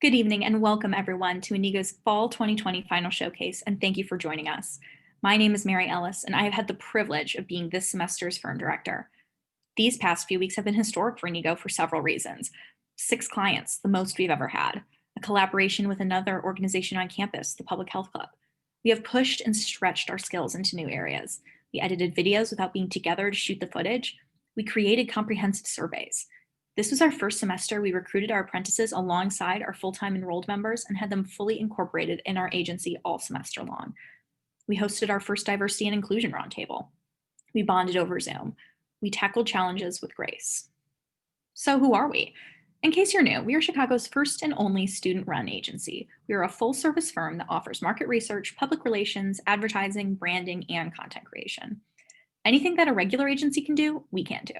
Good evening and welcome everyone to Inigo's Fall 2020 Final Showcase, and thank you for joining us. My name is Mary Ellis, and I have had the privilege of being this semester's firm director. These past few weeks have been historic for Inigo for several reasons. 6 clients, the most we've ever had, a collaboration with another organization on campus, the Public Health Club. We have pushed and stretched our skills into new areas. We edited videos without being together to shoot the footage. We created comprehensive surveys. This was our first semester. We recruited our apprentices alongside our full-time enrolled members and had them fully incorporated in our agency all semester long. We hosted our first diversity and inclusion roundtable. We bonded over Zoom. We tackled challenges with grace. So who are we? In case you're new, we are Chicago's first and only student-run agency. We are a full-service firm that offers market research, public relations, advertising, branding, and content creation. Anything that a regular agency can do, we can do.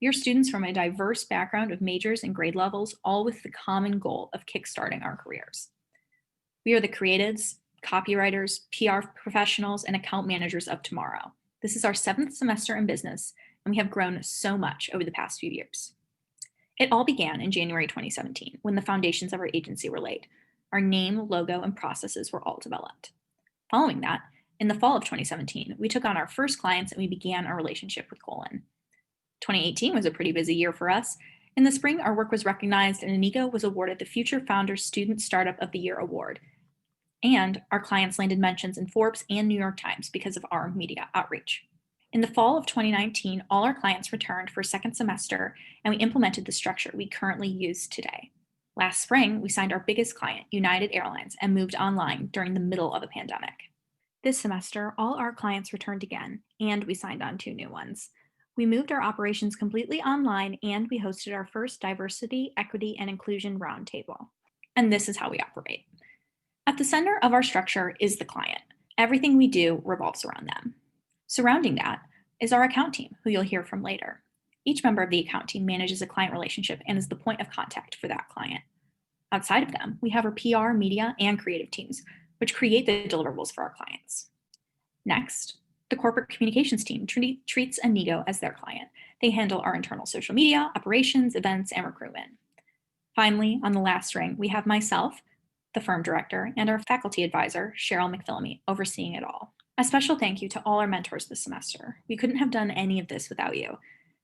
We are students from a diverse background of majors and grade levels, all with the common goal of kickstarting our careers. We are the creatives, copywriters, PR professionals, and account managers of tomorrow. This is our 7th semester in business, and we have grown so much over the past few years. It all began in January 2017, when the foundations of our agency were laid. Our name, logo, and processes were all developed. Following that, in the fall of 2017, we took on our first clients and we began our relationship with Colin. 2018 was a pretty busy year for us. In the spring, our work was recognized and Inigo was awarded the Future Founders Student Startup of the Year award. And our clients landed mentions in Forbes and New York Times because of our media outreach. In the fall of 2019, all our clients returned for a second semester and we implemented the structure we currently use today. Last spring, we signed our biggest client, United Airlines, and moved online during the middle of a pandemic. This semester, all our clients returned again, and we signed on 2 new ones. We moved our operations completely online and we hosted our first diversity, equity, and inclusion roundtable. And this is how we operate. At the center of our structure is the client. Everything we do revolves around them. Surrounding that is our account team, who you'll hear from later. Each member of the account team manages a client relationship and is the point of contact for that client. Outside of them, we have our PR, media, and creative teams, which create the deliverables for our clients. Next, the corporate communications team treats Inigo as their client. They handle our internal social media, operations, events, and recruitment. Finally, on the last ring, we have myself, the firm director, and our faculty advisor, Cheryl McPhillamy, overseeing it all. A special thank you to all our mentors this semester. We couldn't have done any of this without you.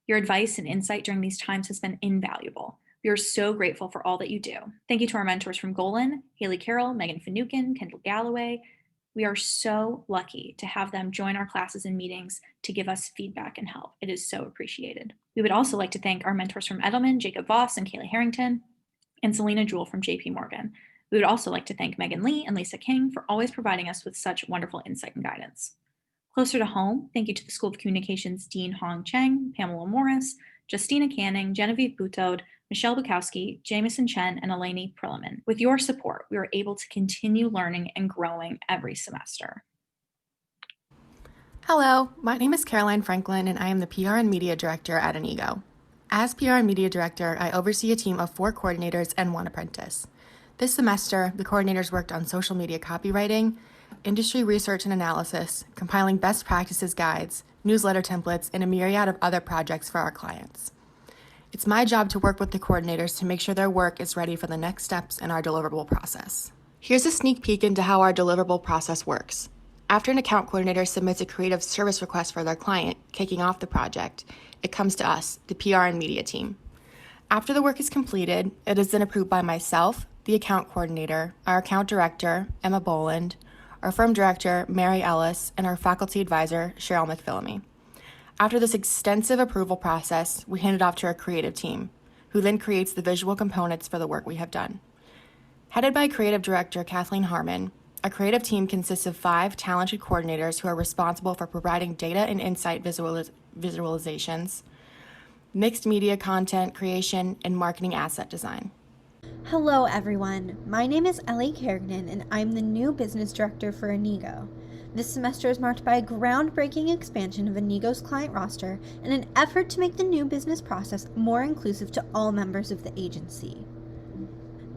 Your advice and insight during these times has been invaluable. We are so grateful for all that you do. Thank you to our mentors from Golan, Haley Carroll, Megan Finucane, Kendall Galloway. We are so lucky to have them join our classes and meetings to give us feedback and help. It is so appreciated. We would also like to thank our mentors from Edelman, Jacob Voss and Kayla Harrington, and Selena Jewell from JP Morgan. We would also like to thank Megan Lee and Lisa King for always providing us with such wonderful insight and guidance. Closer to home, thank you to the School of Communications Dean Hong Cheng, Pamela Morris, Justina Canning, Genevieve Butode, Michelle Bukowski, Jamison Chen, and Eleni Perliman. With your support, we are able to continue learning and growing every semester. Hello, my name is Caroline Franklin, and I am the PR and Media Director at Inigo. As PR and Media Director, I oversee a team of 4 coordinators and 1 apprentice. This semester, the coordinators worked on social media copywriting, industry research and analysis, compiling best practices guides, newsletter templates, and a myriad of other projects for our clients. It's my job to work with the coordinators to make sure their work is ready for the next steps in our deliverable process. Here's a sneak peek into how our deliverable process works. After an account coordinator submits a creative service request for their client, kicking off the project, it comes to us, the PR and media team. After the work is completed, it is then approved by myself, the account coordinator, our account director, Emma Boland, our firm director, Mary Ellis, and our faculty advisor, Cheryl McPhillamy. After this extensive approval process, we hand it off to our creative team, who then creates the visual components for the work we have done. Headed by creative director Kathleen Harmon, our creative team consists of 5 talented coordinators who are responsible for providing data and insight visualizations, mixed media content creation, and marketing asset design. Hello everyone, my name is Ellie Kerrigan and I'm the new business director for Inigo. This semester is marked by a groundbreaking expansion of Inigo's client roster and an effort to make the new business process more inclusive to all members of the agency.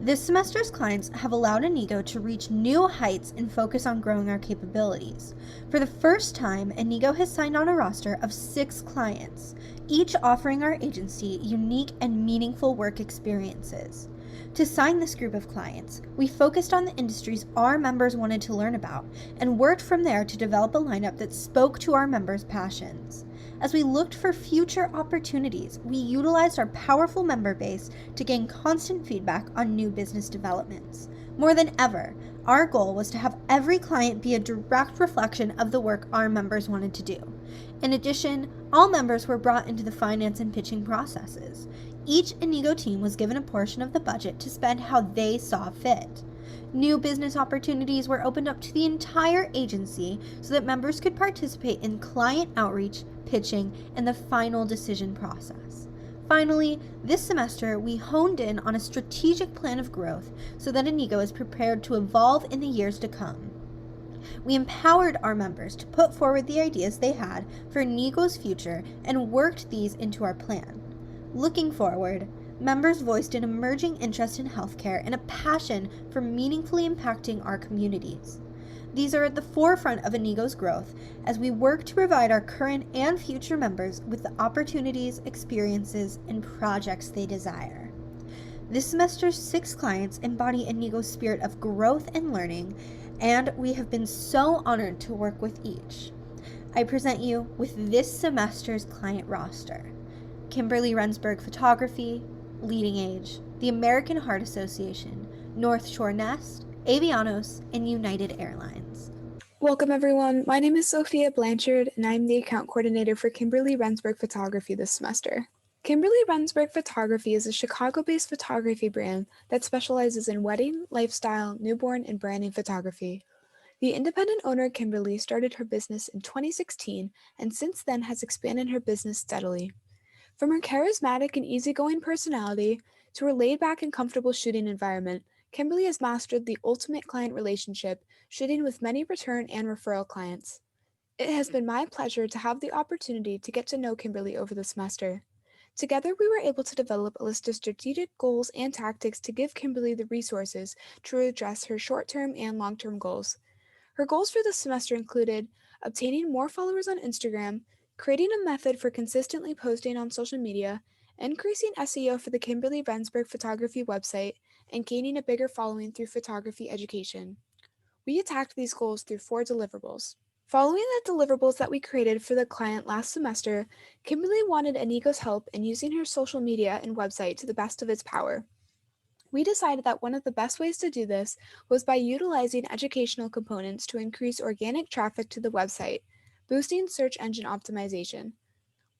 This semester's clients have allowed Inigo to reach new heights and focus on growing our capabilities. For the first time, Inigo has signed on a roster of 6 clients, each offering our agency unique and meaningful work experiences. To sign this group of clients, we focused on the industries our members wanted to learn about and worked from there to develop a lineup that spoke to our members' passions. As we looked for future opportunities, we utilized our powerful member base to gain constant feedback on new business developments. More than ever, our goal was to have every client be a direct reflection of the work our members wanted to do. In addition, all members were brought into the finance and pitching processes. Each Inigo team was given a portion of the budget to spend how they saw fit. New business opportunities were opened up to the entire agency so that members could participate in client outreach, pitching, and the final decision process. Finally, this semester, we honed in on a strategic plan of growth so that Inigo is prepared to evolve in the years to come. We empowered our members to put forward the ideas they had for Inigo's future and worked these into our plan. Looking forward, members voiced an emerging interest in healthcare and a passion for meaningfully impacting our communities. These are at the forefront of Inigo's growth as we work to provide our current and future members with the opportunities, experiences, and projects they desire. This semester's 6 clients embody Inigo's spirit of growth and learning, and we have been so honored to work with each. I present you with this semester's client roster: Kimberly Rensburg Photography, Leading Age, the American Heart Association, North Shore Nest, Avianos, and United Airlines. Welcome everyone, my name is Sophia Blanchard and I'm the account coordinator for Kimberly Rensburg Photography this semester. Kimberly Rensburg Photography is a Chicago-based photography brand that specializes in wedding, lifestyle, newborn, and branding photography. The independent owner Kimberly started her business in 2016 and since then has expanded her business steadily. From her charismatic and easygoing personality to her laid-back and comfortable shooting environment, Kimberly has mastered the ultimate client relationship, shooting with many return and referral clients. It has been my pleasure to have the opportunity to get to know Kimberly over the semester. Together, we were able to develop a list of strategic goals and tactics to give Kimberly the resources to address her short-term and long-term goals. Her goals for this semester included obtaining more followers on Instagram, creating a method for consistently posting on social media, increasing SEO for the Kimberly Rensburg Photography website, and gaining a bigger following through photography education. We attacked these goals through 4 deliverables. Following the deliverables that we created for the client last semester, Kimberly wanted Inigo's help in using her social media and website to the best of its power. We decided that one of the best ways to do this was by utilizing educational components to increase organic traffic to the website, boosting search engine optimization.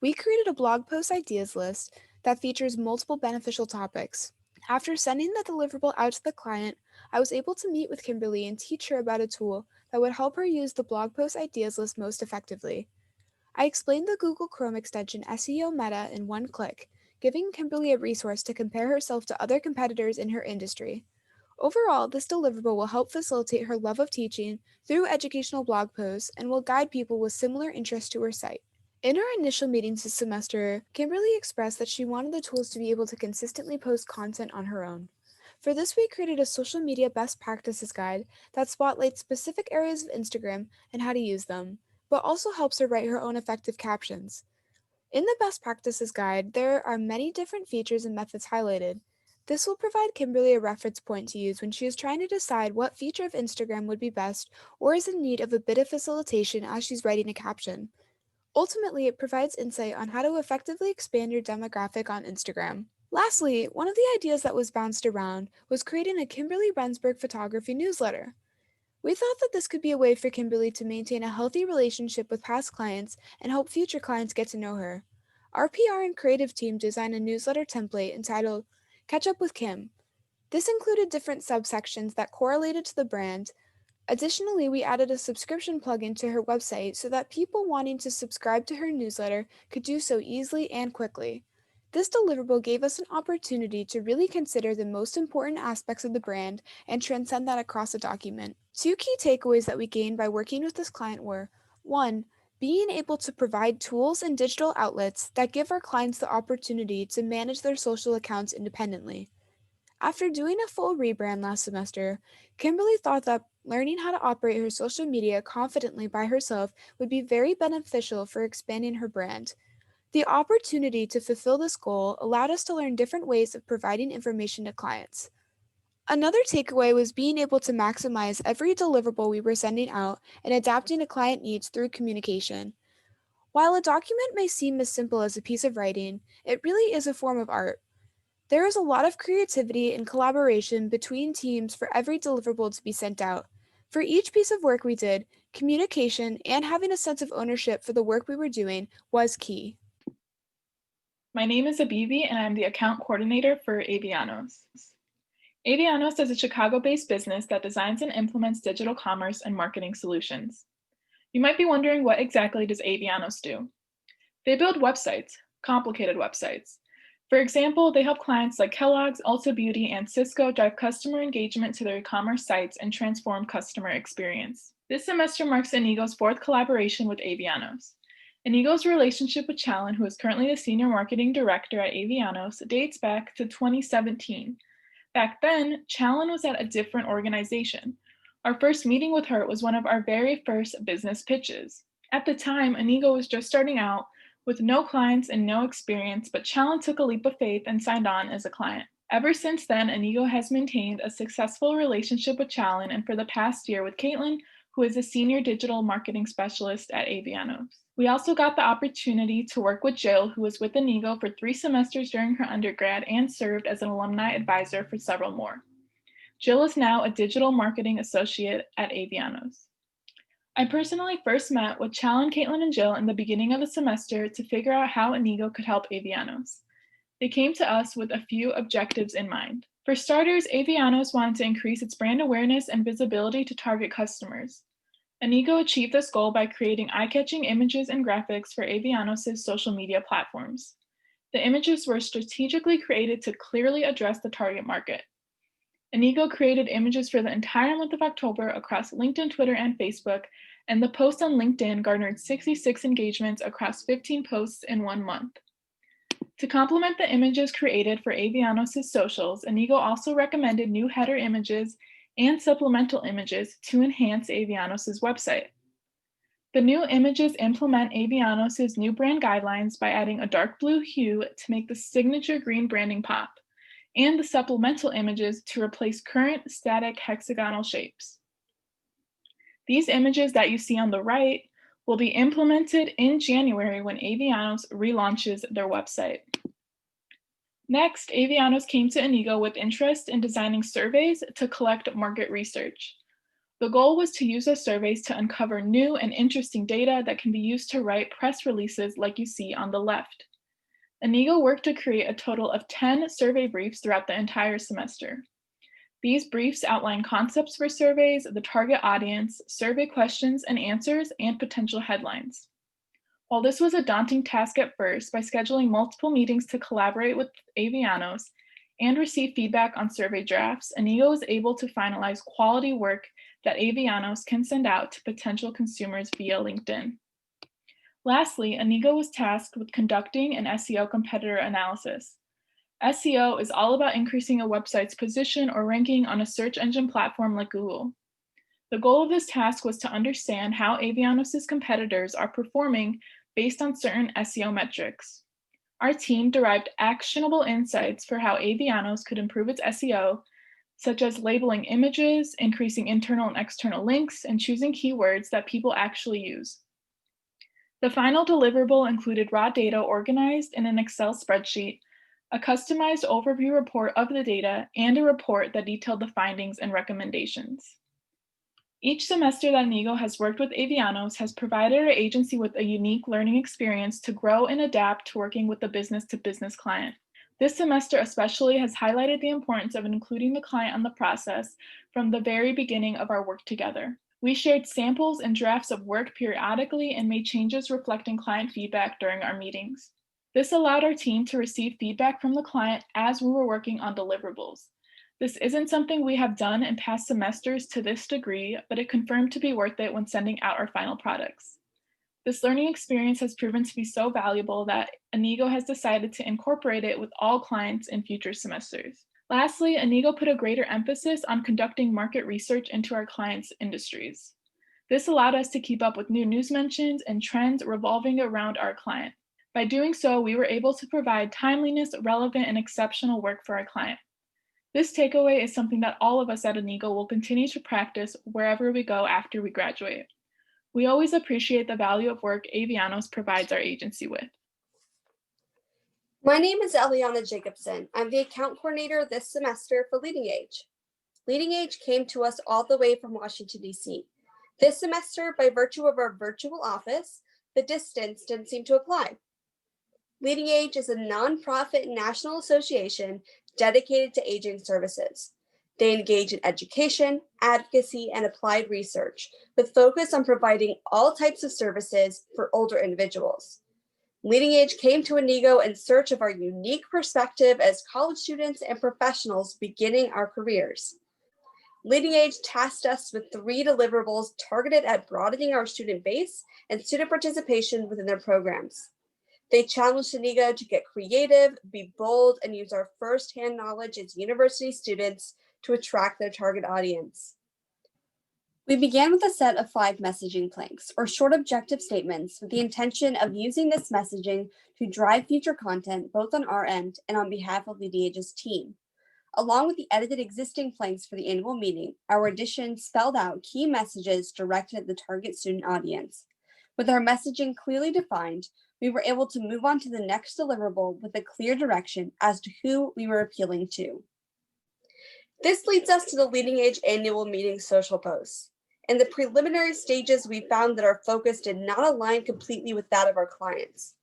We created a blog post ideas list that features multiple beneficial topics. After sending the deliverable out to the client, I was able to meet with Kimberly and teach her about a tool that would help her use the blog post ideas list most effectively. I explained the Google Chrome extension SEO Meta in one click, giving Kimberly a resource to compare herself to other competitors in her industry. Overall, this deliverable will help facilitate her love of teaching through educational blog posts and will guide people with similar interests to her site. In our initial meetings this semester, Kimberly expressed that she wanted the tools to be able to consistently post content on her own. For this, we created a social media best practices guide that spotlights specific areas of Instagram and how to use them, but also helps her write her own effective captions. In the best practices guide, there are many different features and methods highlighted. This will provide Kimberly a reference point to use when she is trying to decide what feature of Instagram would be best or is in need of a bit of facilitation as she's writing a caption. Ultimately, it provides insight on how to effectively expand your demographic on Instagram. Lastly, one of the ideas that was bounced around was creating a Kimberly Rensburg photography newsletter. We thought that this could be a way for Kimberly to maintain a healthy relationship with past clients and help future clients get to know her. Our PR and creative team designed a newsletter template entitled Catch Up with Kim. This included different subsections that correlated to the brand. Additionally, we added a subscription plugin to her website so that people wanting to subscribe to her newsletter could do so easily and quickly. This deliverable gave us an opportunity to really consider the most important aspects of the brand and transcend that across a document. 2 key takeaways that we gained by working with this client were: 1. Being able to provide tools and digital outlets that give our clients the opportunity to manage their social accounts independently. After doing a full rebrand last semester, Kimberly thought that learning how to operate her social media confidently by herself would be very beneficial for expanding her brand. The opportunity to fulfill this goal allowed us to learn different ways of providing information to clients. Another takeaway was being able to maximize every deliverable we were sending out and adapting to client needs through communication. While a document may seem as simple as a piece of writing, it really is a form of art. There is a lot of creativity and collaboration between teams for every deliverable to be sent out. For each piece of work we did, communication and having a sense of ownership for the work we were doing was key. My name is Abibi, and I'm the account coordinator for Avianos. Avianos is a Chicago-based business that designs and implements digital commerce and marketing solutions. You might be wondering, what exactly does Avianos do? They build websites, complicated websites. For example, they help clients like Kellogg's, Ulta Beauty, and Cisco drive customer engagement to their e-commerce sites and transform customer experience. This semester marks Inigo's 4th collaboration with Avianos. Inigo's relationship with Challen, who is currently the Senior Marketing Director at Avianos, dates back to 2017. Back then, Challen was at a different organization. Our first meeting with her was one of our very first business pitches. At the time, Inigo was just starting out with no clients and no experience, but Challen took a leap of faith and signed on as a client. Ever since then, Inigo has maintained a successful relationship with Challen, and for the past year with Caitlin, who is a senior digital marketing specialist at Avianos. We also got the opportunity to work with Jill, who was with Inigo for 3 semesters during her undergrad and served as an alumni advisor for several more. Jill is now a digital marketing associate at Avianos. I personally first met with Challen, Caitlin, and Jill in the beginning of the semester to figure out how Inigo could help Avianos. They came to us with a few objectives in mind. For starters, Avianos wanted to increase its brand awareness and visibility to target customers. Inigo achieved this goal by creating eye-catching images and graphics for Avianos' social media platforms. The images were strategically created to clearly address the target market. Inigo created images for the entire month of October across LinkedIn, Twitter, and Facebook, and the post on LinkedIn garnered 66 engagements across 15 posts in 1 month. To complement the images created for Avianos' socials, Inigo also recommended new header images and supplemental images to enhance Avianos' website. The new images implement Avianos' new brand guidelines by adding a dark blue hue to make the signature green branding pop, and the supplemental images to replace current static hexagonal shapes. These images that you see on the right will be implemented in January when Avianos relaunches their website. Next, Avianos came to Inigo with interest in designing surveys to collect market research. The goal was to use those surveys to uncover new and interesting data that can be used to write press releases like you see on the left. Inigo worked to create a total of 10 survey briefs throughout the entire semester. These briefs outline concepts for surveys, the target audience, survey questions and answers, and potential headlines. While this was a daunting task at first, by scheduling multiple meetings to collaborate with Avianos and receive feedback on survey drafts, Inigo was able to finalize quality work that Avianos can send out to potential consumers via LinkedIn. Lastly, Inigo was tasked with conducting an SEO competitor analysis. SEO is all about increasing a website's position or ranking on a search engine platform like Google. The goal of this task was to understand how Avianos' competitors are performing based on certain SEO metrics. Our team derived actionable insights for how Avianos could improve its SEO, such as labeling images, increasing internal and external links, and choosing keywords that people actually use. The final deliverable included raw data organized in an Excel spreadsheet, a customized overview report of the data, and a report that detailed the findings and recommendations. Each semester that Inigo has worked with Avianos has provided our agency with a unique learning experience to grow and adapt to working with the business-to-business client. This semester especially has highlighted the importance of including the client on the process from the very beginning of our work together. We shared samples and drafts of work periodically and made changes reflecting client feedback during our meetings. This allowed our team to receive feedback from the client as we were working on deliverables. This isn't something we have done in past semesters to this degree, but it confirmed to be worth it when sending out our final products. This learning experience has proven to be so valuable that Inigo has decided to incorporate it with all clients in future semesters. Lastly, Inigo put a greater emphasis on conducting market research into our clients' industries. This allowed us to keep up with new news mentions and trends revolving around our client. By doing so, we were able to provide timeliness, relevant, and exceptional work for our client. This takeaway is something that all of us at Inigo will continue to practice wherever we go after we graduate. We always appreciate the value of work Avianos provides our agency with. My name is Eliana Jacobson. I'm the account coordinator this semester for Leading Age. Leading Age came to us all the way from Washington, D.C. This semester, by virtue of our virtual office, the distance didn't seem to apply. Leading Age is a nonprofit national association dedicated to aging services. They engage in education, advocacy, and applied research with focus on providing all types of services for older individuals. Leading Age came to Inigo in search of our unique perspective as college students and professionals beginning our careers. Leading Age tasked us with 3 deliverables targeted at broadening our student base and student participation within their programs. They challenged Inigo to get creative, be bold, and use our firsthand knowledge as university students to attract their target audience. We began with a set of 5 messaging planks, or short objective statements, with the intention of using this messaging to drive future content both on our end and on behalf of Leading Age's team. Along with the edited existing planks for the annual meeting, our edition spelled out key messages directed at the target student audience. With our messaging clearly defined, we were able to move on to the next deliverable with a clear direction as to who we were appealing to. This leads us to the Leading Age annual meeting social posts. In the preliminary stages, we found that our focus did not align completely with that of our clients.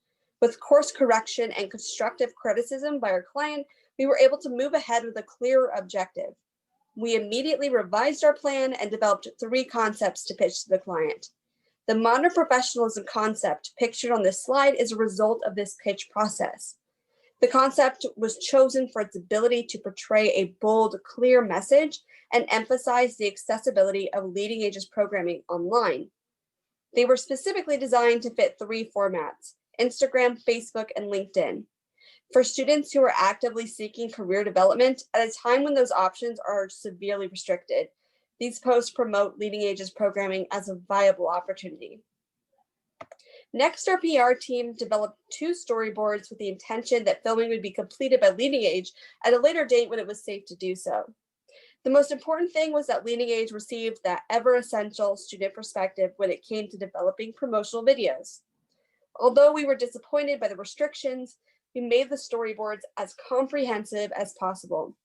With course correction and constructive criticism by our client, we were able to move ahead with a clearer objective. We immediately revised our plan and developed 3 concepts to pitch to the client. The modern professionalism concept pictured on this slide is a result of this pitch process. The concept was chosen for its ability to portray a bold, clear message and emphasize the accessibility of Leading Age's programming online. They were specifically designed to fit 3 formats: Instagram, Facebook, and LinkedIn. For students who are actively seeking career development at a time when those options are severely restricted, these posts promote Leading Age's programming as a viable opportunity. Next, our PR team developed 2 storyboards with the intention that filming would be completed by Leading Age at a later date when it was safe to do so. The most important thing was that Leading Age received that ever-essential student perspective when it came to developing promotional videos. Although we were disappointed by the restrictions, we made the storyboards as comprehensive as possible.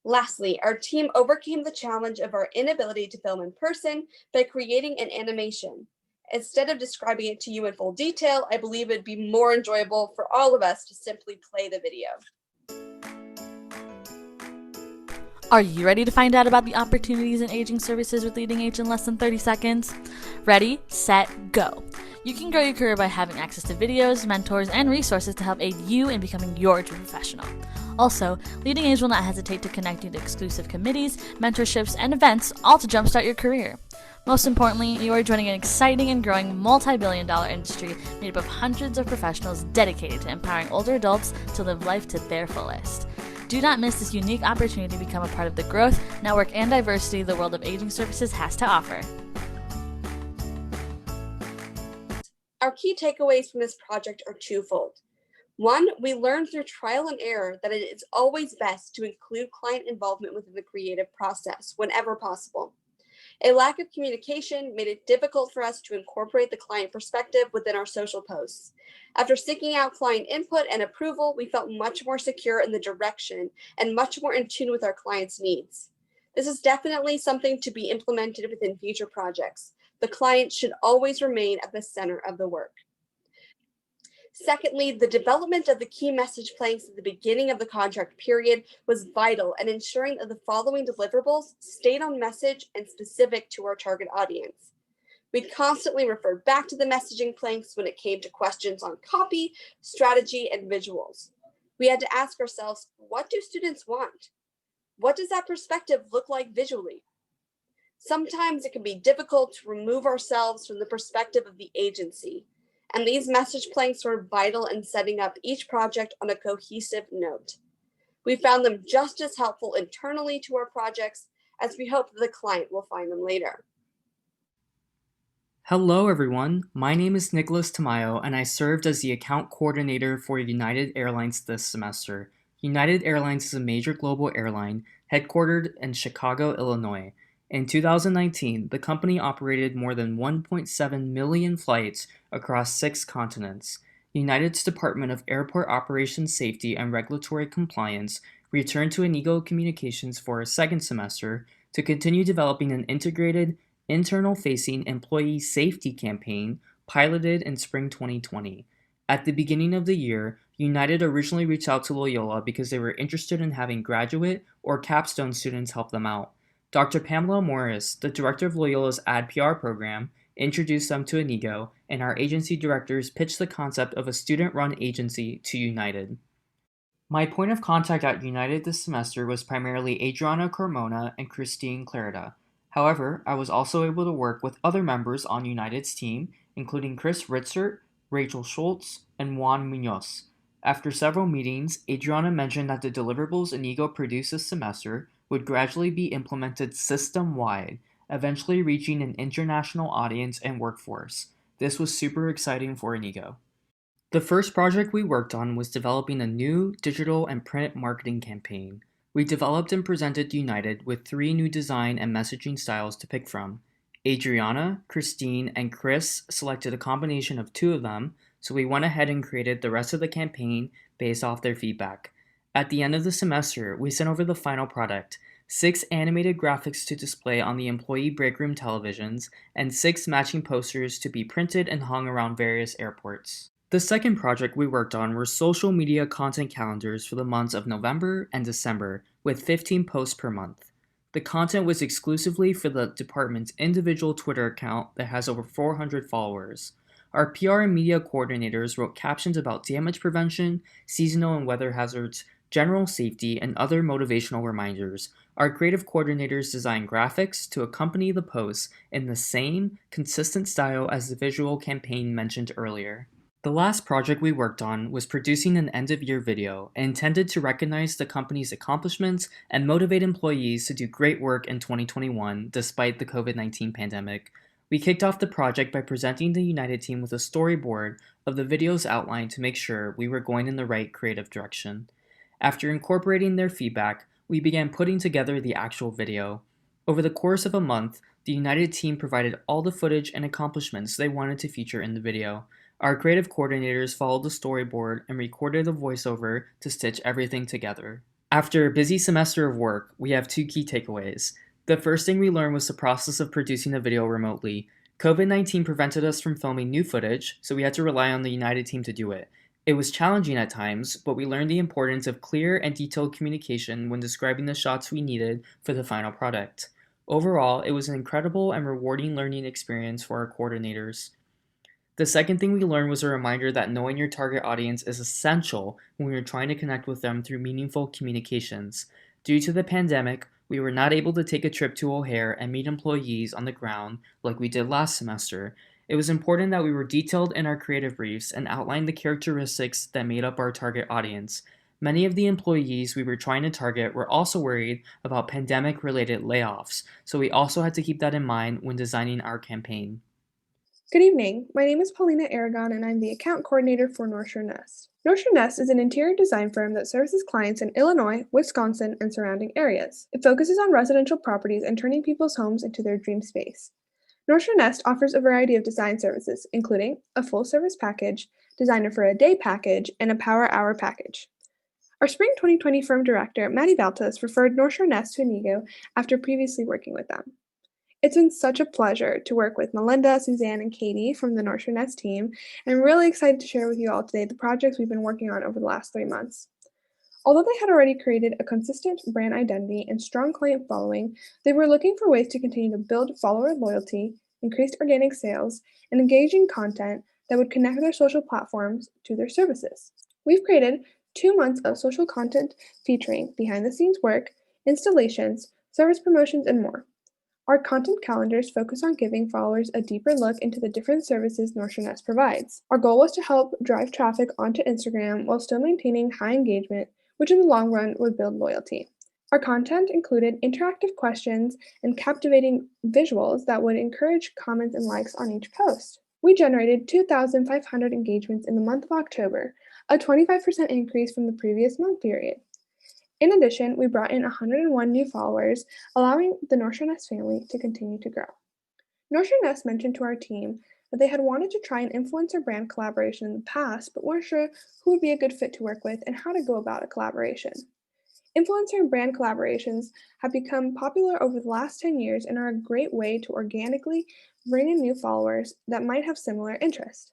Lastly, our team overcame the challenge of our inability to film in person by creating an animation. Instead of describing it to you in full detail, I believe it'd be more enjoyable for all of us to simply play the video. Are you ready to find out about the opportunities in aging services with Leading Age in less than 30 seconds? Ready, set, go. You can grow your career by having access to videos, mentors, and resources to help aid you in becoming your true professional. Also, Leading Age will not hesitate to connect you to exclusive committees, mentorships, and events, all to jumpstart your career. Most importantly, you are joining an exciting and growing multi-billion-dollar industry made up of hundreds of professionals dedicated to empowering older adults to live life to their fullest. Do not miss this unique opportunity to become a part of the growth, network, and diversity the world of aging services has to offer. Our key takeaways from this project are twofold. 1, we learned through trial and error that it is always best to include client involvement within the creative process whenever possible. A lack of communication made it difficult for us to incorporate the client perspective within our social posts. After seeking out client input and approval, we felt much more secure in the direction and much more in tune with our clients' needs. This is definitely something to be implemented within future projects. The client should always remain at the center of the work. Secondly, the development of the key message planks at the beginning of the contract period was vital in ensuring that the following deliverables stayed on message and specific to our target audience. We constantly referred back to the messaging planks when it came to questions on copy, strategy, and visuals. We had to ask ourselves, what do students want? What does that perspective look like visually? Sometimes it can be difficult to remove ourselves from the perspective of the agency, and these message planks were vital in setting up each project on a cohesive note. We found them just as helpful internally to our projects as we hope that the client will find them later. Hello, everyone. My name is Nicholas Tamayo, and I served as the account coordinator for United Airlines this semester. United Airlines is a major global airline headquartered in Chicago, Illinois. In 2019, the company operated more than 1.7 million flights across 6 continents. United's Department of Airport Operations Safety and Regulatory Compliance returned to Inigo Communications for a second semester to continue developing an integrated internal-facing employee safety campaign piloted in spring 2020. At the beginning of the year, United originally reached out to Loyola because they were interested in having graduate or capstone students help them out. Dr. Pamela Morris, the director of Loyola's Ad PR program, introduced them to Inigo, and our agency directors pitched the concept of a student-run agency to United. My point of contact at United this semester was primarily Adriana Carmona and Christine Clarida. However, I was also able to work with other members on United's team, including Chris Ritzert, Rachel Schultz, and Juan Munoz. After several meetings, Adriana mentioned that the deliverables Inigo produced this semester would gradually be implemented system-wide, eventually reaching an international audience and workforce. This was super exciting for Inigo. The first project we worked on was developing a new digital and print marketing campaign. We developed and presented United with 3 new design and messaging styles to pick from. Adriana, Christine, and Chris selected a combination of 2 of them, so we went ahead and created the rest of the campaign based off their feedback. At the end of the semester, we sent over the final product, 6 animated graphics to display on the employee break room televisions, and 6 matching posters to be printed and hung around various airports. The second project we worked on were social media content calendars for the months of November and December, with 15 posts per month. The content was exclusively for the department's individual Twitter account that has over 400 followers. Our PR and media coordinators wrote captions about damage prevention, seasonal and weather hazards, general safety, and other motivational reminders. Our creative coordinators designed graphics to accompany the posts in the same, consistent style as the visual campaign mentioned earlier. The last project we worked on was producing an end-of-year video intended to recognize the company's accomplishments and motivate employees to do great work in 2021 despite the COVID-19 pandemic. We kicked off the project by presenting the United team with a storyboard of the video's outline to make sure we were going in the right creative direction. After incorporating their feedback, we began putting together the actual video. Over the course of a month, the United team provided all the footage and accomplishments they wanted to feature in the video. Our creative coordinators followed the storyboard and recorded a voiceover to stitch everything together. After a busy semester of work, we have 2 key takeaways. The first thing we learned was the process of producing a video remotely. COVID-19 prevented us from filming new footage, so we had to rely on the United team to do it. It was challenging at times, but we learned the importance of clear and detailed communication when describing the shots we needed for the final product. Overall, it was an incredible and rewarding learning experience for our coordinators. The second thing we learned was a reminder that knowing your target audience is essential when you're trying to connect with them through meaningful communications. Due to the pandemic, we were not able to take a trip to O'Hare and meet employees on the ground like we did last semester. It was important that we were detailed in our creative briefs and outlined the characteristics that made up our target audience. Many of the employees we were trying to target were also worried about pandemic-related layoffs, so we also had to keep that in mind when designing our campaign. Good evening. My name is Paulina Aragon, and I'm the account coordinator for North Shore Nest. North Shore Nest is an interior design firm that services clients in Illinois, Wisconsin, and surrounding areas. It focuses on residential properties and turning people's homes into their dream space. North Shore Nest offers a variety of design services, including a full-service package, designer for a day package, and a power hour package. Our spring 2020 firm director, Maddie Valtas, referred North Shore Nest to Inigo after previously working with them. It's been such a pleasure to work with Melinda, Suzanne, and Katie from the North Shore Nest team, and I'm really excited to share with you all today the projects we've been working on over the last 3 months. Although they had already created a consistent brand identity and strong client following, they were looking for ways to continue to build follower loyalty, increase organic sales, and engaging content that would connect their social platforms to their services. We've created 2 months of social content featuring behind-the-scenes work, installations, service promotions, and more. Our content calendars focus on giving followers a deeper look into the different services North Shore Nest provides. Our goal was to help drive traffic onto Instagram while still maintaining high engagement, which in the long run would build loyalty. Our content included interactive questions and captivating visuals that would encourage comments and likes on each post. We generated 2,500 engagements in the month of October, a 25% increase from the previous month period. In addition, we brought in 101 new followers, allowing the North Shore Nest family to continue to grow. North Shore Nest mentioned to our team that they had wanted to try an influencer brand collaboration in the past, but weren't sure who would be a good fit to work with and how to go about a collaboration. Influencer and brand collaborations have become popular over the last 10 years and are a great way to organically bring in new followers that might have similar interests.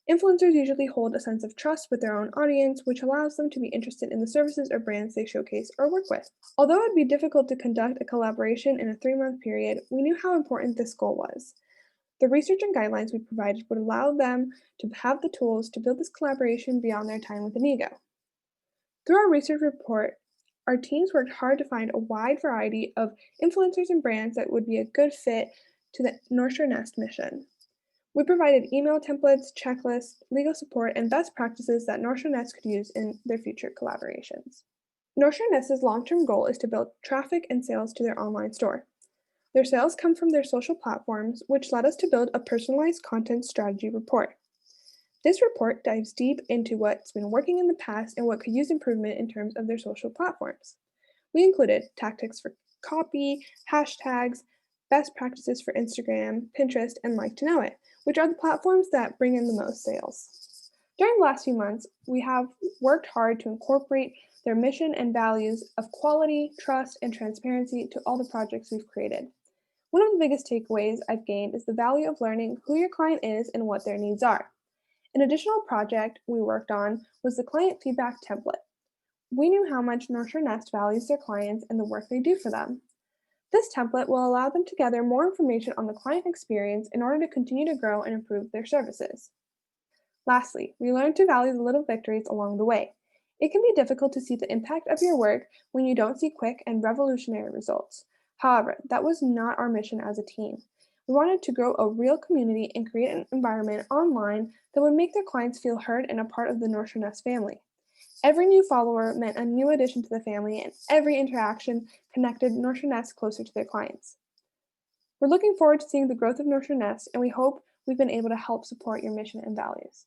Influencers usually hold a sense of trust with their own audience, which allows them to be interested in the services or brands they showcase or work with. Although it would be difficult to conduct a collaboration in a 3-month period, we knew how important this goal was. The research and guidelines we provided would allow them to have the tools to build this collaboration beyond their time with Inigo. Through our research report, our teams worked hard to find a wide variety of influencers and brands that would be a good fit to the North Shore Nest mission. We provided email templates, checklists, legal support, and best practices that North Shore Nest could use in their future collaborations. North Shore Nest's long-term goal is to build traffic and sales to their online store. Their sales come from their social platforms, which led us to build a personalized content strategy report. This report dives deep into what's been working in the past and what could use improvement in terms of their social platforms. We included tactics for copy, hashtags, best practices for Instagram, Pinterest, and Like to Know It, which are the platforms that bring in the most sales. During the last few months, we have worked hard to incorporate their mission and values of quality, trust, and transparency to all the projects we've created. One of the biggest takeaways I've gained is the value of learning who your client is and what their needs are. An additional project we worked on was the client feedback template. We knew how much North Shore Nest values their clients and the work they do for them. This template will allow them to gather more information on the client experience in order to continue to grow and improve their services. Lastly, we learned to value the little victories along the way. It can be difficult to see the impact of your work when you don't see quick and revolutionary results. However, that was not our mission as a team. We wanted to grow a real community and create an environment online that would make their clients feel heard and a part of the North Shore Nest family. Every new follower meant a new addition to the family, and every interaction connected North Shore Nest closer to their clients. We're looking forward to seeing the growth of North Shore Nest, and we hope we've been able to help support your mission and values.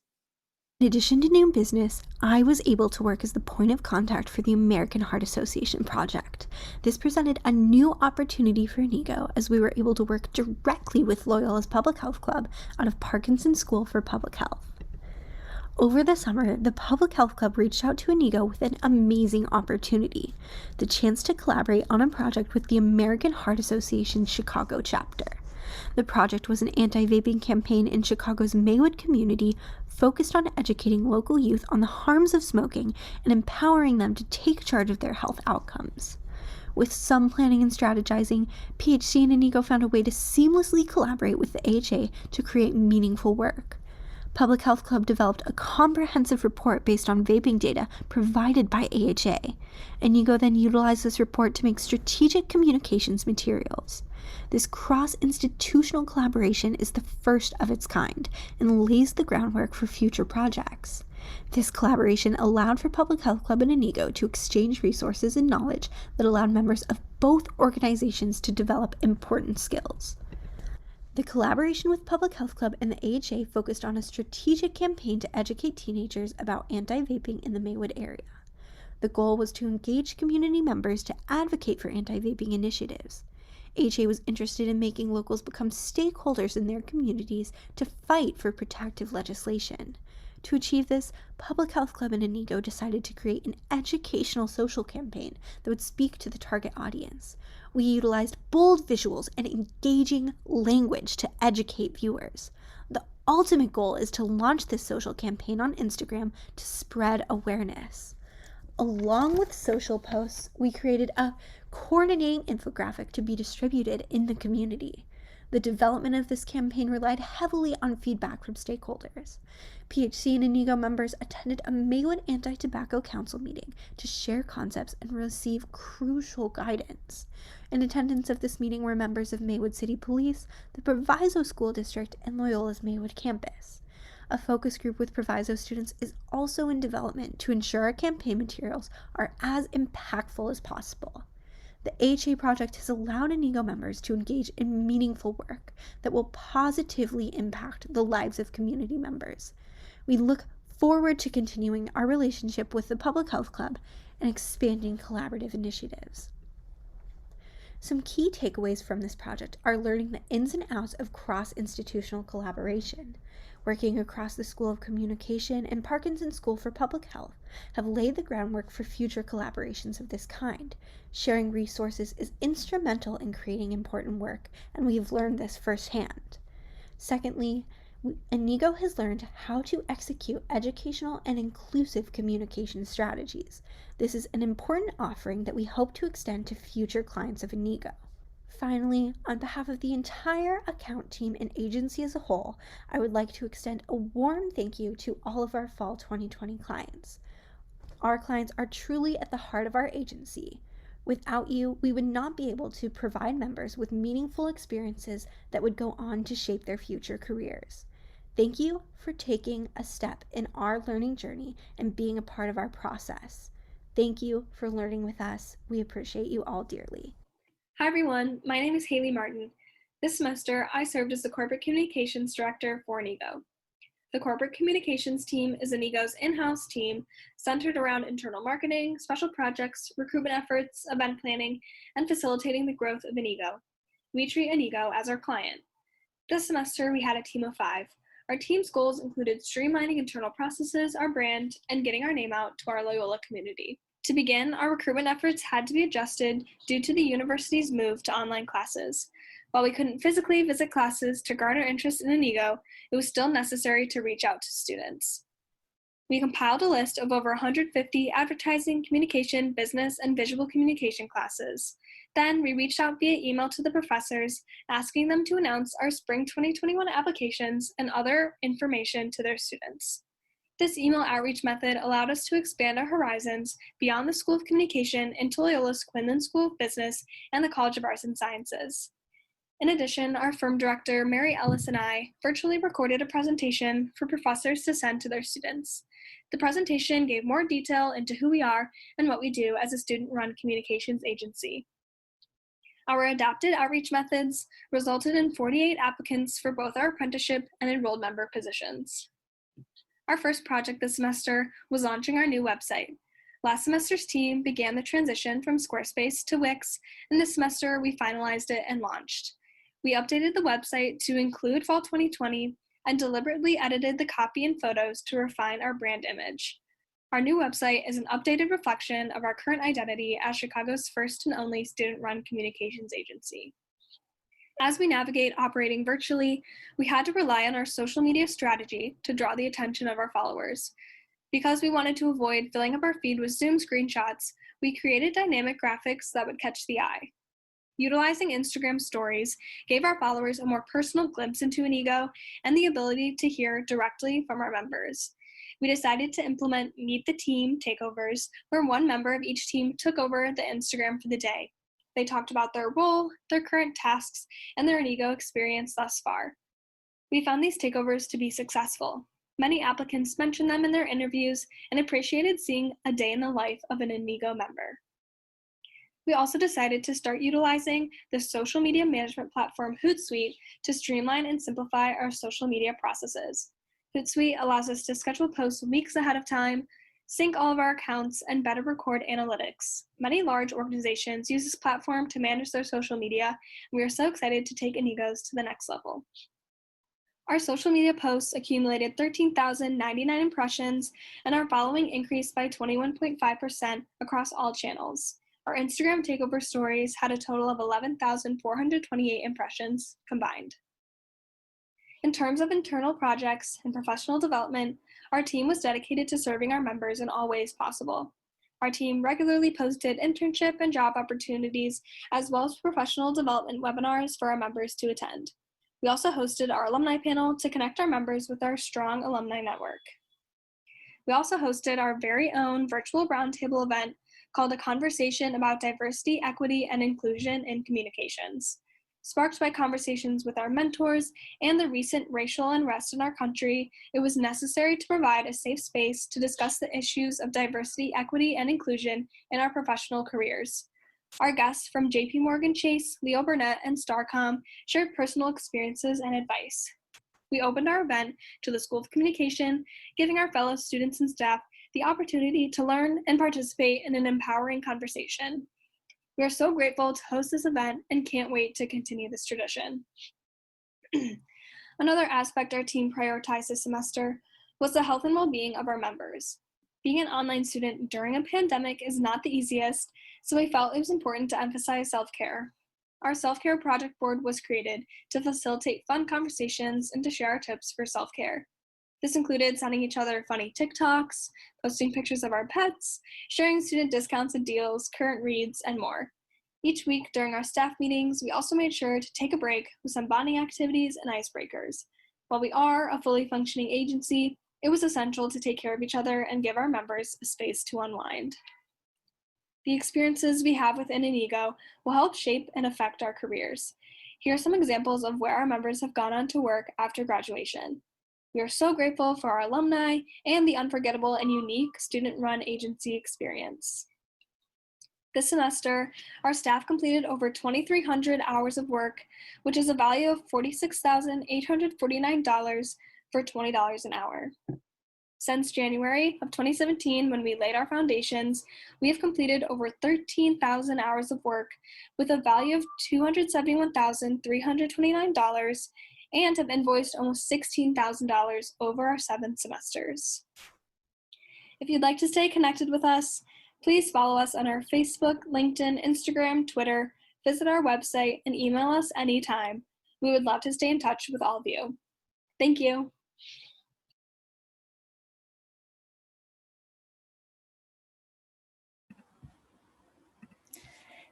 In addition to new business, I was able to work as the point of contact for the American Heart Association project. This presented a new opportunity for Inigo as we were able to work directly with Loyola's Public Health Club out of Parkinson School for Public Health. Over the summer, the Public Health Club reached out to Inigo with an amazing opportunity, the chance to collaborate on a project with the American Heart Association's Chicago chapter. The project was an anti-vaping campaign in Chicago's Maywood community focused on educating local youth on the harms of smoking and empowering them to take charge of their health outcomes. With some planning and strategizing, PHC and Inigo found a way to seamlessly collaborate with the AHA to create meaningful work. Public Health Club developed a comprehensive report based on vaping data provided by AHA. Inigo then utilized this report to make strategic communications materials. This cross-institutional collaboration is the first of its kind and lays the groundwork for future projects. This collaboration allowed for Public Health Club and Inigo to exchange resources and knowledge that allowed members of both organizations to develop important skills. The collaboration with Public Health Club and the AHA focused on a strategic campaign to educate teenagers about anti-vaping in the Maywood area. The goal was to engage community members to advocate for anti-vaping initiatives. AHA was interested in making locals become stakeholders in their communities to fight for protective legislation. To achieve this, Public Health Club and Inigo decided to create an educational social campaign that would speak to the target audience. We utilized bold visuals and engaging language to educate viewers. The ultimate goal is to launch this social campaign on Instagram to spread awareness. Along with social posts, we created a coordinating infographic to be distributed in the community. The development of this campaign relied heavily on feedback from stakeholders. PHC and Inigo members attended a Maywood Anti-Tobacco Council meeting to share concepts and receive crucial guidance. In attendance of this meeting were members of Maywood City Police, the Proviso School District, and Loyola's Maywood campus. A focus group with Proviso students is also in development to ensure our campaign materials are as impactful as possible. The AHA project has allowed Inigo members to engage in meaningful work that will positively impact the lives of community members. We look forward to continuing our relationship with the Public Health Club and expanding collaborative initiatives. Some key takeaways from this project are learning the ins and outs of cross-institutional collaboration. Working across the School of Communication and Parkinson School for Public Health have laid the groundwork for future collaborations of this kind. Sharing resources is instrumental in creating important work, and we have learned this firsthand. Secondly, Inigo has learned how to execute educational and inclusive communication strategies. This is an important offering that we hope to extend to future clients of Inigo. Finally, on behalf of the entire account team and agency as a whole, I would like to extend a warm thank you to all of our Fall 2020 clients. Our clients are truly at the heart of our agency. Without you, we would not be able to provide members with meaningful experiences that would go on to shape their future careers. Thank you for taking a step in our learning journey and being a part of our process. Thank you for learning with us. We appreciate you all dearly. Hi everyone, my name is Haley Martin. This semester, I served as the Corporate Communications Director for Inigo. The Corporate Communications team is Inigo's in-house team centered around internal marketing, special projects, recruitment efforts, event planning, and facilitating the growth of Inigo. We treat Inigo as our client. This semester, we had a team of 5. Our team's goals included streamlining internal processes, our brand, and getting our name out to our Loyola community. To begin, our recruitment efforts had to be adjusted due to the university's move to online classes. While we couldn't physically visit classes to garner interest in Inigo, it was still necessary to reach out to students. We compiled a list of over 150 advertising, communication, business, and visual communication classes. Then we reached out via email to the professors, asking them to announce our spring 2021 applications and other information to their students. This email outreach method allowed us to expand our horizons beyond the School of Communication into Loyola's Quinlan School of Business and the College of Arts and Sciences. In addition, our firm director, Mary Ellis, and I virtually recorded a presentation for professors to send to their students. The presentation gave more detail into who we are and what we do as a student-run communications agency. Our adapted outreach methods resulted in 48 applicants for both our apprenticeship and enrolled member positions. Our first project this semester was launching our new website. Last semester's team began the transition from Squarespace to Wix, and this semester we finalized it and launched. We updated the website to include Fall 2020 and deliberately edited the copy and photos to refine our brand image. Our new website is an updated reflection of our current identity as Chicago's first and only student-run communications agency. As we navigate operating virtually, we had to rely on our social media strategy to draw the attention of our followers. Because we wanted to avoid filling up our feed with Zoom screenshots, we created dynamic graphics that would catch the eye. Utilizing Instagram stories gave our followers a more personal glimpse into Inigo and the ability to hear directly from our members. We decided to implement Meet the Team takeovers, where one member of each team took over the Instagram for the day. They talked about their role, their current tasks, and their Inigo experience thus far. We found these takeovers to be successful. Many applicants mentioned them in their interviews and appreciated seeing a day in the life of an Inigo member. We also decided to start utilizing the social media management platform Hootsuite to streamline and simplify our social media processes. Hootsuite allows us to schedule posts weeks ahead of time, sync all of our accounts, and better record analytics. Many large organizations use this platform to manage their social media, and we are so excited to take Inigo's to the next level. Our social media posts accumulated 13,099 impressions, and our following increased by 21.5% across all channels. Our Instagram takeover stories had a total of 11,428 impressions combined. In terms of internal projects and professional development, our team was dedicated to serving our members in all ways possible. Our team regularly posted internship and job opportunities, as well as professional development webinars for our members to attend. We also hosted our alumni panel to connect our members with our strong alumni network. We also hosted our very own virtual roundtable event called A Conversation about Diversity, Equity, and Inclusion in Communications. Sparked by conversations with our mentors and the recent racial unrest in our country, it was necessary to provide a safe space to discuss the issues of diversity, equity, and inclusion in our professional careers. Our guests from JP Morgan Chase, Leo Burnett, and Starcom shared personal experiences and advice. We opened our event to the School of Communication, giving our fellow students and staff the opportunity to learn and participate in an empowering conversation. We are so grateful to host this event and can't wait to continue this tradition. Another aspect our team prioritized this semester was the health and well-being of our members. Being an online student during a pandemic is not the easiest, so we felt it was important to emphasize self-care. Our self-care project board was created to facilitate fun conversations and to share our tips for self-care. This included sending each other funny TikToks, posting pictures of our pets, sharing student discounts and deals, current reads, and more. Each week during our staff meetings, we also made sure to take a break with some bonding activities and icebreakers. While we are a fully functioning agency, it was essential to take care of each other and give our members a space to unwind. The experiences we have within Inigo will help shape and affect our careers. Here are some examples of where our members have gone on to work after graduation. We are so grateful for our alumni and the unforgettable and unique student-run agency experience. This semester, our staff completed over 2,300 hours of work, which is a value of $46,849 for $20 an hour. Since January of 2017, when we laid our foundations, we have completed over 13,000 hours of work with a value of $271,329 and have invoiced almost $16,000 over our 7 semesters. If you'd like to stay connected with us, please follow us on our Facebook, LinkedIn, Instagram, Twitter, visit our website, and email us anytime. We would love to stay in touch with all of you. Thank you.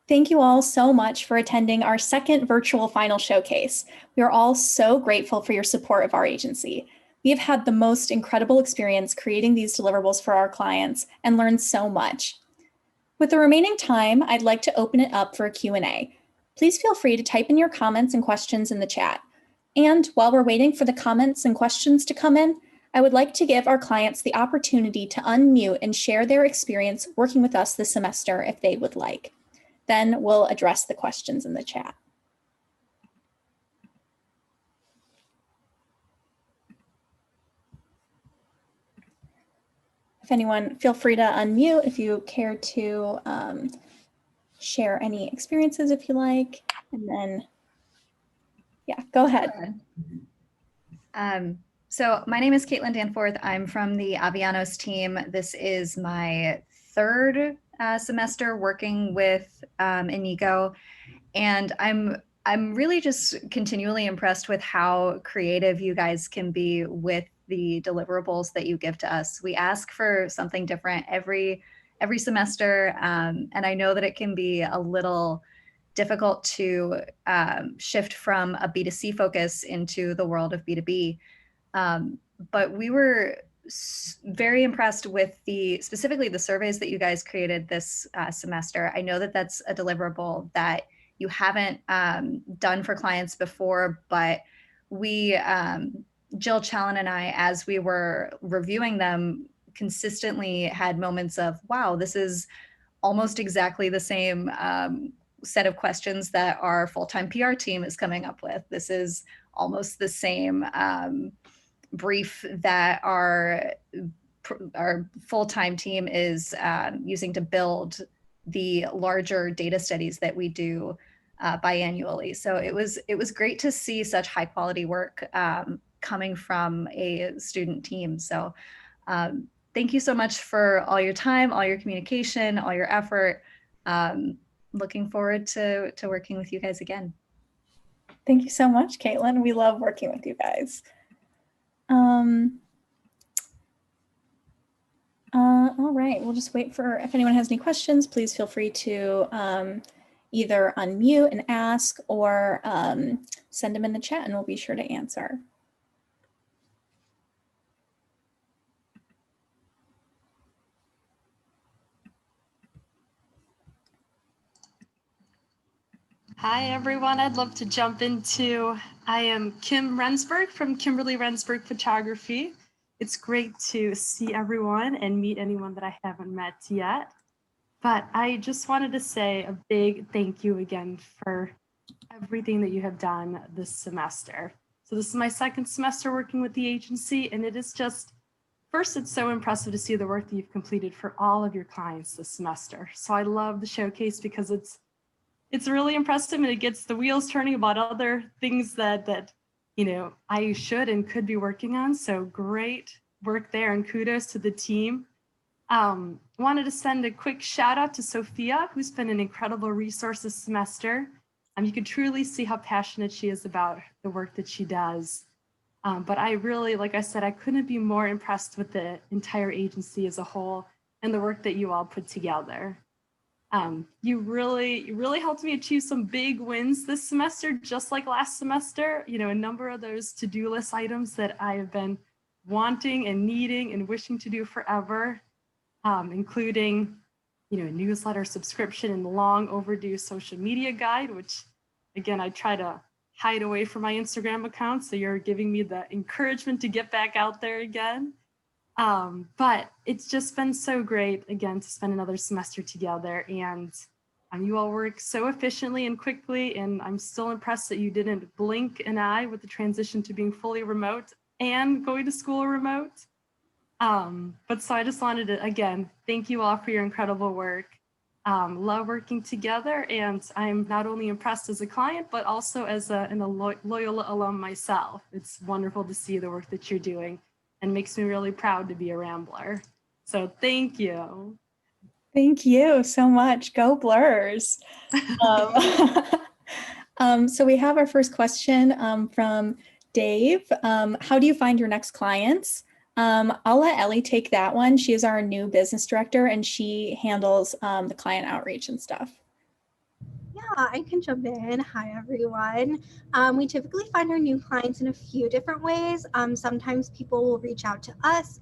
Thank you all so much for attending our second virtual final showcase. We are all so grateful for your support of our agency. We have had the most incredible experience creating these deliverables for our clients and learned so much. With the remaining time, I'd like to open it up for a Q&A. Please feel free to type in your comments and questions in the chat. And while we're waiting for the comments and questions to come in, I would like to give our clients the opportunity to unmute and share their experience working with us this semester if they would like. Then we'll address the questions in the chat. If anyone, feel free to unmute if you care to share any experiences if you like, and then, yeah, go ahead. So my name is Caitlin Danforth. I'm from the Avianos team. This is my third semester working with Inigo, and I'm really just continually impressed with how creative you guys can be with the deliverables that you give to us. We ask for something different every semester, and I know that it can be a little difficult to shift from a B2C focus into the world of B2B. But we were very impressed with specifically the surveys that you guys created this semester. I know that that's a deliverable that you haven't done for clients before, but we, Jill Challen and I, as we were reviewing them, consistently had moments of, wow, this is almost exactly the same set of questions that our full-time PR team is coming up with. This is almost the same brief that our full-time team is using to build the larger data studies that we do biannually. So it was great to see such high quality work coming from a student team. So thank you so much for all your time, all your communication, all your effort. Looking forward to working with you guys again. Thank you so much, Caitlin. We love working with you guys. All right, we'll just wait for, if anyone has any questions, please feel free to either unmute and ask or send them in the chat and we'll be sure to answer. Hi, everyone. I'd love to jump into, I am Kim Rensburg from Kimberly Rensburg Photography. It's great to see everyone and meet anyone that I haven't met yet. But I just wanted to say a big thank you again for everything that you have done this semester. So this is my second semester working with the agency, and it is just, first, it's so impressive to see the work that you've completed for all of your clients this semester. So I love the showcase because it's really impressive, and it gets the wheels turning about other things that I should and could be working on. So great work there, and kudos to the team. Wanted to send a quick shout out to Sophia, who's been an incredible resource this semester. You can truly see how passionate she is about the work that she does. But I really, like I said, I couldn't be more impressed with the entire agency as a whole and the work that you all put together. You really helped me achieve some big wins this semester, just like last semester. A number of those to-do list items that I have been wanting and needing and wishing to do forever, including a newsletter subscription and long overdue social media guide, which again, I try to hide away from my Instagram account. So you're giving me the encouragement to get back out there again. But it's just been so great, again, to spend another semester together, and you all work so efficiently and quickly, and I'm still impressed that you didn't blink an eye with the transition to being fully remote and going to school remote. But so I just wanted to, again, thank you all for your incredible work. Love working together, and I'm not only impressed as a client, but also as a Loyola alum myself. It's wonderful to see the work that you're doing, and makes me really proud to be a Rambler. So thank you. Thank you so much. Go Blurs. So we have our first question from Dave. How do you find your next clients? I'll let Ellie take that one. She is our new business director, and she handles the client outreach and stuff. Yeah, I can jump in. Hi, everyone. We typically find our new clients in a few different ways. Sometimes people will reach out to us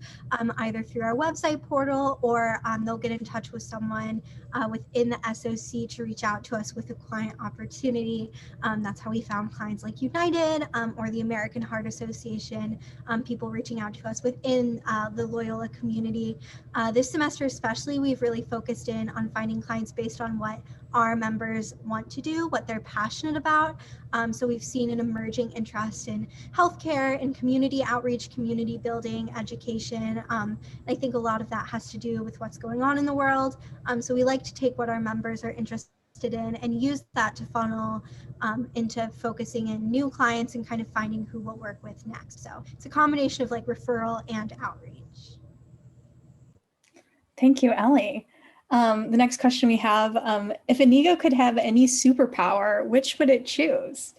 either through our website portal, or they'll get in touch with someone within the SOC to reach out to us with a client opportunity. That's how we found clients like United or the American Heart Association, people reaching out to us within the Loyola community. This semester especially, we've really focused in on finding clients based on what our members want to do, what they're passionate about. So we've seen an emerging interest in healthcare and community outreach, community building, education. I think a lot of that has to do with what's going on in the world. So we like to take what our members are interested in and use that to funnel into focusing in new clients and kind of finding who we'll work with next. So it's a combination of like referral and outreach. Thank you, Ellie. The next question we have, if Inigo could have any superpower, which would it choose?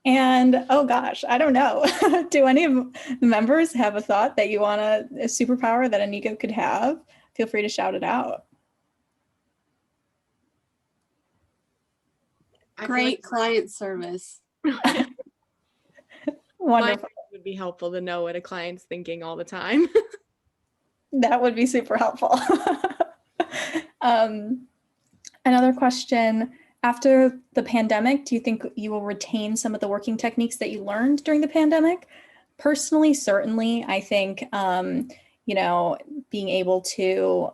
And oh gosh, I don't know. Do any of the members have a thought that you want a superpower that Inigo could have? Feel free to shout it out. Great client service. Wonderful. Would be helpful to know what a client's thinking all the time. That would be super helpful. Another question, after the pandemic, do you think you will retain some of the working techniques that you learned during the pandemic? Personally, certainly. I think, being able to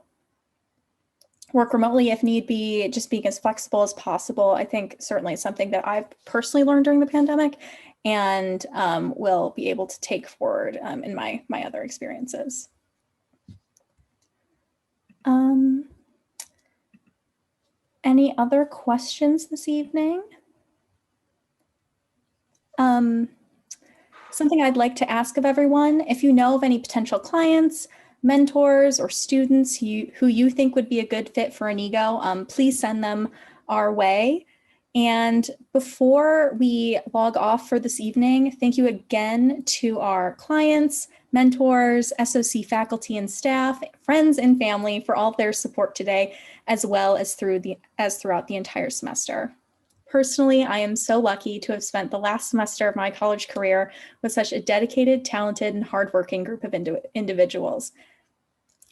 work remotely if need be, just being as flexible as possible, I think certainly is something that I've personally learned during the pandemic and will be able to take forward in my other experiences. Any other questions this evening? Something I'd like to ask of everyone, if you know of any potential clients, mentors, or students who you think would be a good fit for Inigo, please send them our way. And before we log off for this evening, thank you again to our clients, mentors, SOC faculty and staff, friends and family for all of their support today, as well as throughout the entire semester. Personally, I am so lucky to have spent the last semester of my college career with such a dedicated, talented, and hardworking group of individuals.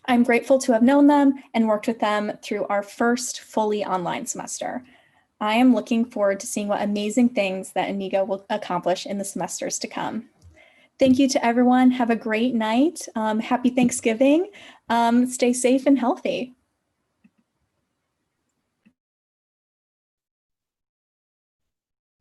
I'm grateful to have known them and worked with them through our first fully online semester. I am looking forward to seeing what amazing things that Inigo will accomplish in the semesters to come. Thank you to everyone. Have a great night. Happy Thanksgiving. Stay safe and healthy.